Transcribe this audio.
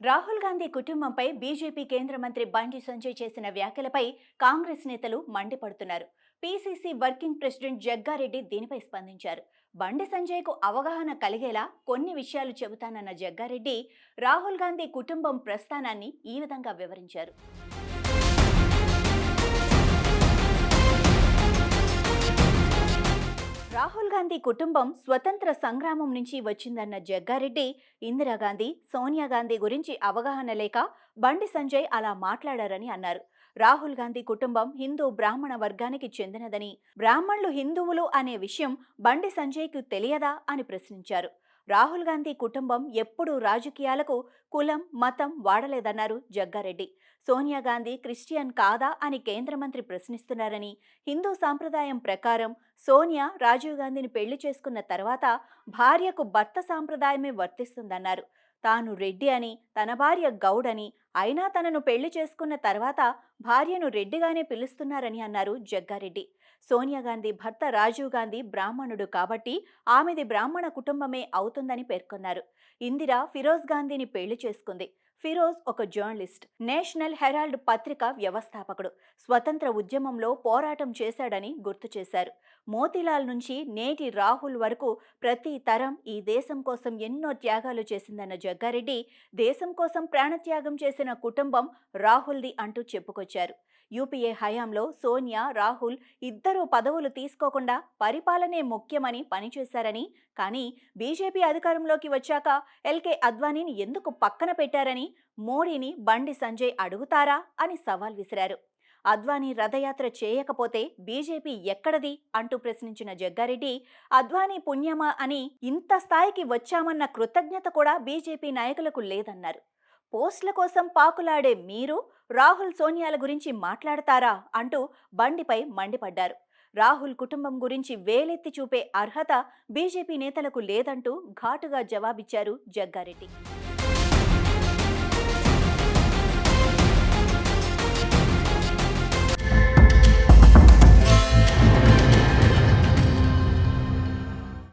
రాహుల్ గాంధీ కుటుంబంపై బీజేపీ కేంద్ర మంత్రి బండి సంజయ్ చేసిన వ్యాఖ్యలపై కాంగ్రెస్ నేతలు మండిపడుతున్నారు. పీసీసీ వర్కింగ్ ప్రెసిడెంట్ జగ్గారెడ్డి దీనిపై స్పందించారు. బండి సంజయ్కు అవగాహన కలిగేలా కొన్ని విషయాలు చెబుతానన్న జగ్గారెడ్డి రాహుల్ గాంధీ కుటుంబం ప్రస్థానాన్ని ఈ విధంగా వివరించారు. రాహుల్ గాంధీ కుటుంబం స్వతంత్ర సంగ్రామం నుంచి వచ్చిందన్న జగ్గారెడ్డి, ఇందిరాగాంధీ, సోనియా గాంధీ గురించి అవగాహన లేక బండి సంజయ్ అలా మాట్లాడారని అన్నారు. రాహుల్ గాంధీ కుటుంబం హిందూ బ్రాహ్మణ వర్గానికి చెందినదని, బ్రాహ్మణులు హిందువులు అనే విషయం బండి సంజయ్కు తెలియదా అని ప్రశ్నించారు. రాహుల్ గాంధీ కుటుంబం ఎప్పుడూ రాజకీయాలకు కులం, మతం వాడలేదన్నారు జగ్గారెడ్డి. సోనియా గాంధీ క్రిస్టియన్ కాదా అని కేంద్ర మంత్రి ప్రశ్నిస్తున్నారని, హిందూ సాంప్రదాయం ప్రకారం సోనియా రాజీవ్ గాంధీని పెళ్లి చేసుకున్న తర్వాత భార్యకు భర్త సాంప్రదాయమే వర్తిస్తుందన్నారు. తాను రెడ్డి అని, తన భార్య గౌడ్ అని, అయినా తనను పెళ్లి చేసుకున్న తర్వాత భార్యను రెడ్డిగానే పిలుస్తున్నారని అన్నారు జగ్గారెడ్డి. సోనియా గాంధీ భర్త రాజీవ్ గాంధీ బ్రాహ్మణుడు కాబట్టి ఆమెది బ్రాహ్మణ కుటుంబమే అవుతుందని పేర్కొన్నారు. ఇందిర ఫిరోజ్ గాంధీని పెళ్లి చేసుకుంది. ఫిరోజ్ ఒక జర్నలిస్ట్, నేషనల్ హెరాల్డ్ పత్రిక వ్యవస్థాపకుడు, స్వతంత్ర ఉద్యమంలో పోరాటం చేశాడని గుర్తు చేశారు. మోతీలాల్ నుంచి నేటి రాహుల్ వరకు ప్రతి తరం ఈ దేశం కోసం ఎన్నో త్యాగాలు చేసిందన్న జగ్గారెడ్డి, దేశం కోసం ప్రాణత్యాగం చేసిన కుటుంబం రాహుల్ది అంటూ చెప్పుకొచ్చారు. యూపీఏ హయాంలో సోనియా, రాహుల్ ఇద్దరూ పదవులు తీసుకోకుండా పరిపాలనే ముఖ్యమని పనిచేశారని, కానీ బీజేపీ అధికారంలోకి వచ్చాక ఎల్కే అద్వానీని ఎందుకు పక్కన పెట్టారని మోడీని బండి సంజయ్ అడుగుతారా అని సవాల్ విసిరారు. అద్వానీ రథయాత్ర చేయకపోతే బీజేపీ ఎక్కడది అంటూ ప్రశ్నించిన జగ్గారెడ్డి, అద్వానీ పుణ్యమా అని ఇంత స్థాయికి వచ్చామన్న కృతజ్ఞత కూడా బీజేపీ నాయకులకు లేదన్నారు. పోస్టుల కోసం పాకులాడే మీరు రాహుల్, సోనియాల గురించి మాట్లాడతారా అంటూ బండిపై మండిపడ్డారు. రాహుల్ కుటుంబం గురించి వేలెత్తి చూపే అర్హత బీజేపీ నేతలకు లేదంటూ ఘాటుగా జవాబిచ్చారు జగ్గారెడ్డి.